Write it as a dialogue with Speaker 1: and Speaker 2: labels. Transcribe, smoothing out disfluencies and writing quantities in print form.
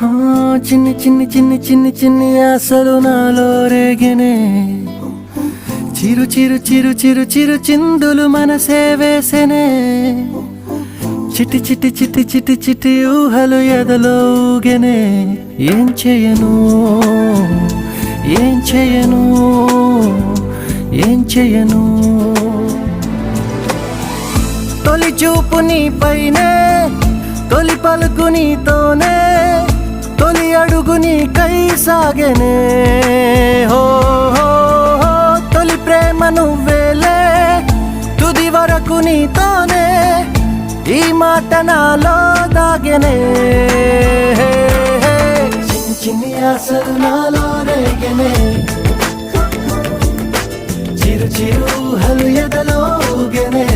Speaker 1: ఆ, చిన్ని చిన్ని చిన్ని చిన్ని చిన్ని ఆశలు నాలో రేగెనే. చిరు చిరు చిరు చిరు చిరు చిందులు మనసే వేసెనే. చిటి చిటి చిటి చిటి చిటి ఊహలు ఎదలో ఊగెనే. ఏం చేయను ఏం చేయను ఏం చేయను. తొలి చూపు నీ పైనే, తొలి పలుకు నీతోనే, తొలి అడుగు నీకై సాగెనే. హో హో హో, తొలి ప్రేమ నువ్వేలే, తుది వరకు నీతోనే, ఈ మాట నాలో దాగెనే. చిన్ని చిన్ని ఆశలు నాలో రేగెనే. చిరు చిరు ఊహలు ఎదలో ఊగెనే.